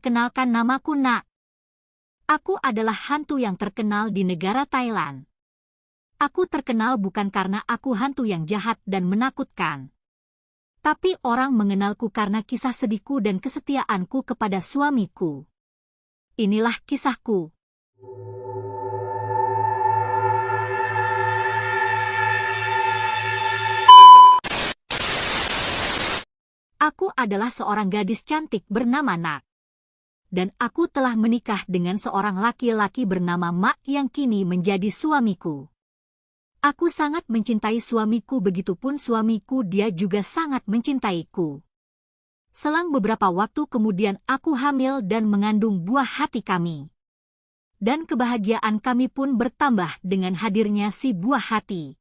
memperkenalkan namaku, Nak. Aku adalah hantu yang terkenal di negara Thailand. Aku terkenal bukan karena aku hantu yang jahat dan menakutkan. Tapi orang mengenalku karena kisah sedihku dan kesetiaanku kepada suamiku. Inilah kisahku. Aku adalah seorang gadis cantik bernama Nak. Dan aku telah menikah dengan seorang laki-laki bernama Mak yang kini menjadi suamiku. Aku sangat mencintai suamiku, begitupun suamiku dia juga sangat mencintaiku. Selang beberapa waktu kemudian aku hamil dan mengandung buah hati kami. Dan kebahagiaan kami pun bertambah dengan hadirnya si buah hati.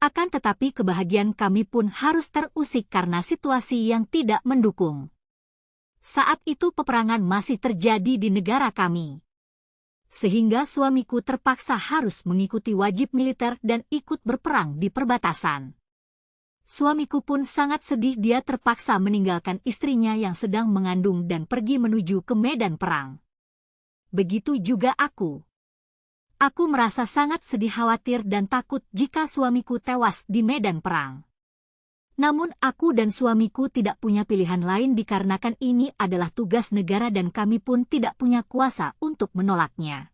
Akan tetapi kebahagiaan kami pun harus terusik karena situasi yang tidak mendukung. Saat itu peperangan masih terjadi di negara kami. Sehingga suamiku terpaksa harus mengikuti wajib militer dan ikut berperang di perbatasan. Suamiku pun sangat sedih, dia terpaksa meninggalkan istrinya yang sedang mengandung dan pergi menuju ke medan perang. Begitu juga aku. Aku merasa sangat sedih, khawatir dan takut jika suamiku tewas di medan perang. Namun aku dan suamiku tidak punya pilihan lain dikarenakan ini adalah tugas negara dan kami pun tidak punya kuasa untuk menolaknya.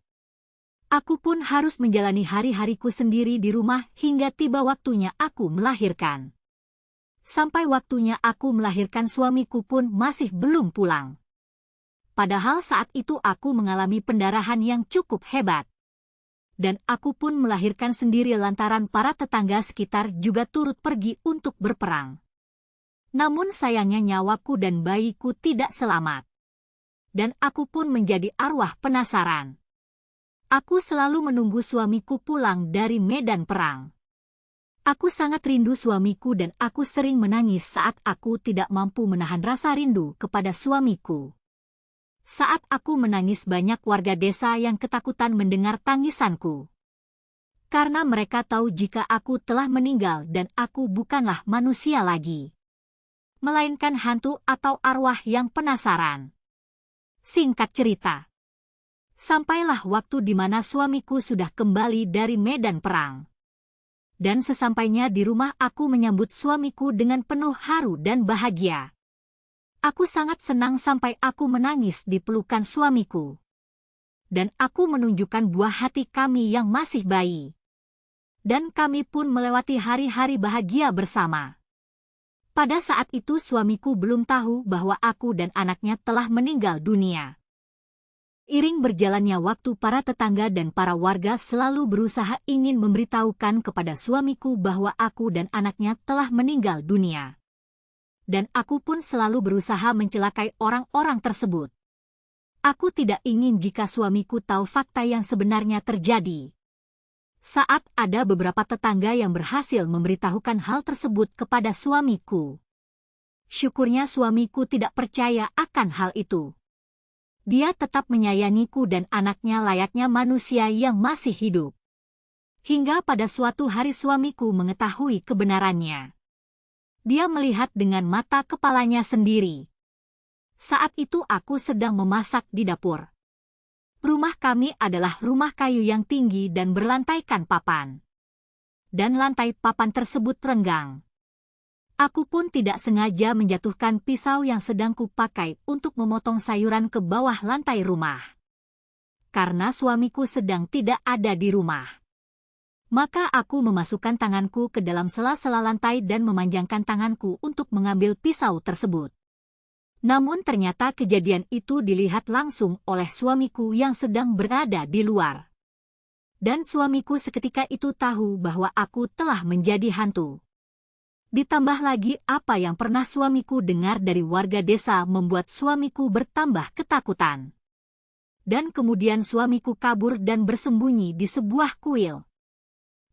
Aku pun harus menjalani hari-hariku sendiri di rumah hingga tiba waktunya aku melahirkan. Sampai waktunya aku melahirkan suamiku pun masih belum pulang. Padahal saat itu aku mengalami pendarahan yang cukup hebat. Dan aku pun melahirkan sendiri lantaran para tetangga sekitar juga turut pergi untuk berperang. Namun sayangnya nyawaku dan bayiku tidak selamat. Dan aku pun menjadi arwah penasaran. Aku selalu menunggu suamiku pulang dari medan perang. Aku sangat rindu suamiku dan aku sering menangis saat aku tidak mampu menahan rasa rindu kepada suamiku. Saat aku menangis banyak warga desa yang ketakutan mendengar tangisanku. Karena mereka tahu jika aku telah meninggal dan aku bukanlah manusia lagi. Melainkan hantu atau arwah yang penasaran. Singkat cerita. Sampailah waktu di mana suamiku sudah kembali dari medan perang. Dan sesampainya di rumah aku menyambut suamiku dengan penuh haru dan bahagia. Aku sangat senang sampai aku menangis di pelukan suamiku. Dan aku menunjukkan buah hati kami yang masih bayi. Dan kami pun melewati hari-hari bahagia bersama. Pada saat itu suamiku belum tahu bahwa aku dan anaknya telah meninggal dunia. Iring berjalannya waktu para tetangga dan para warga selalu berusaha ingin memberitahukan kepada suamiku bahwa aku dan anaknya telah meninggal dunia. Dan aku pun selalu berusaha mencelakai orang-orang tersebut. Aku tidak ingin jika suamiku tahu fakta yang sebenarnya terjadi. Saat ada beberapa tetangga yang berhasil memberitahukan hal tersebut kepada suamiku. Syukurnya suamiku tidak percaya akan hal itu. Dia tetap menyayangiku dan anaknya layaknya manusia yang masih hidup. Hingga pada suatu hari suamiku mengetahui kebenarannya. Dia melihat dengan mata kepalanya sendiri. Saat itu aku sedang memasak di dapur. Rumah kami adalah rumah kayu yang tinggi dan berlantaikan papan. Dan lantai papan tersebut renggang. Aku pun tidak sengaja menjatuhkan pisau yang sedang kupakai untuk memotong sayuran ke bawah lantai rumah. Karena suamiku sedang tidak ada di rumah. Maka aku memasukkan tanganku ke dalam sela-sela lantai dan memanjangkan tanganku untuk mengambil pisau tersebut. Namun ternyata kejadian itu dilihat langsung oleh suamiku yang sedang berada di luar. Dan suamiku seketika itu tahu bahwa aku telah menjadi hantu. Ditambah lagi apa yang pernah suamiku dengar dari warga desa membuat suamiku bertambah ketakutan. Dan kemudian suamiku kabur dan bersembunyi di sebuah kuil.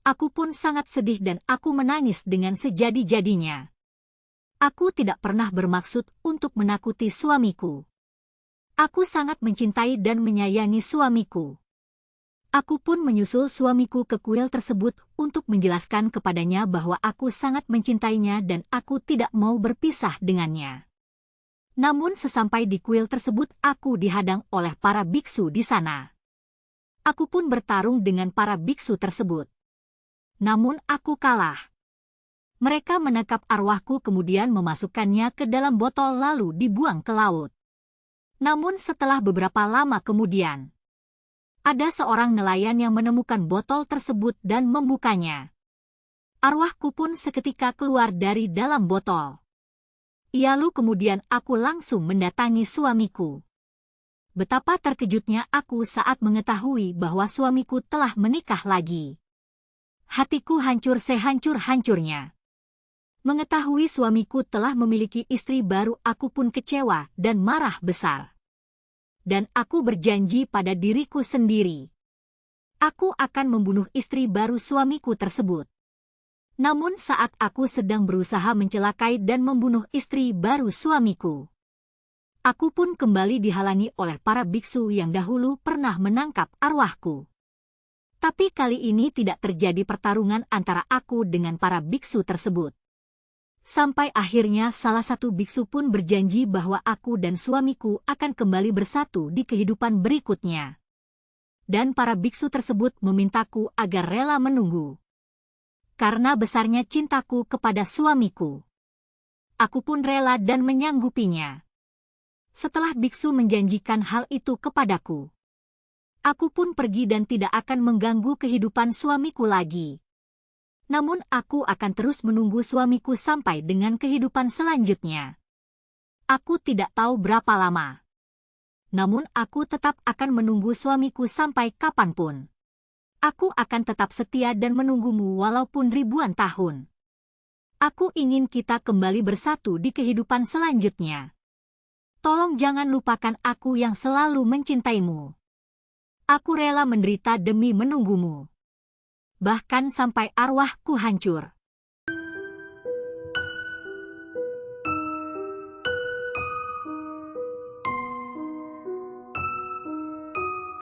Aku pun sangat sedih dan aku menangis dengan sejadi-jadinya. Aku tidak pernah bermaksud untuk menakuti suamiku. Aku sangat mencintai dan menyayangi suamiku. Aku pun menyusul suamiku ke kuil tersebut untuk menjelaskan kepadanya bahwa aku sangat mencintainya dan aku tidak mau berpisah dengannya. Namun sesampai di kuil tersebut aku dihadang oleh para biksu di sana. Aku pun bertarung dengan para biksu tersebut. Namun aku kalah. Mereka menangkap arwahku kemudian memasukkannya ke dalam botol lalu dibuang ke laut. Namun setelah beberapa lama kemudian, ada seorang nelayan yang menemukan botol tersebut dan membukanya. Arwahku pun seketika keluar dari dalam botol. Lalu kemudian aku langsung mendatangi suamiku. Betapa terkejutnya aku saat mengetahui bahwa suamiku telah menikah lagi. Hatiku hancur sehancur-hancurnya. Mengetahui suamiku telah memiliki istri baru, aku pun kecewa dan marah besar. Dan aku berjanji pada diriku sendiri. Aku akan membunuh istri baru suamiku tersebut. Namun saat aku sedang berusaha mencelakai dan membunuh istri baru suamiku, aku pun kembali dihalangi oleh para biksu yang dahulu pernah menangkap arwahku. Tapi kali ini tidak terjadi pertarungan antara aku dengan para biksu tersebut. Sampai akhirnya salah satu biksu pun berjanji bahwa aku dan suamiku akan kembali bersatu di kehidupan berikutnya. Dan para biksu tersebut memintaku agar rela menunggu. Karena besarnya cintaku kepada suamiku, aku pun rela dan menyanggupinya. Setelah biksu menjanjikan hal itu kepadaku, aku pun pergi dan tidak akan mengganggu kehidupan suamiku lagi. Namun aku akan terus menunggu suamiku sampai dengan kehidupan selanjutnya. Aku tidak tahu berapa lama. Namun aku tetap akan menunggu suamiku sampai kapanpun. Aku akan tetap setia dan menunggumu walaupun ribuan tahun. Aku ingin kita kembali bersatu di kehidupan selanjutnya. Tolong jangan lupakan aku yang selalu mencintaimu. Aku rela menderita demi menunggumu. Bahkan sampai arwahku hancur.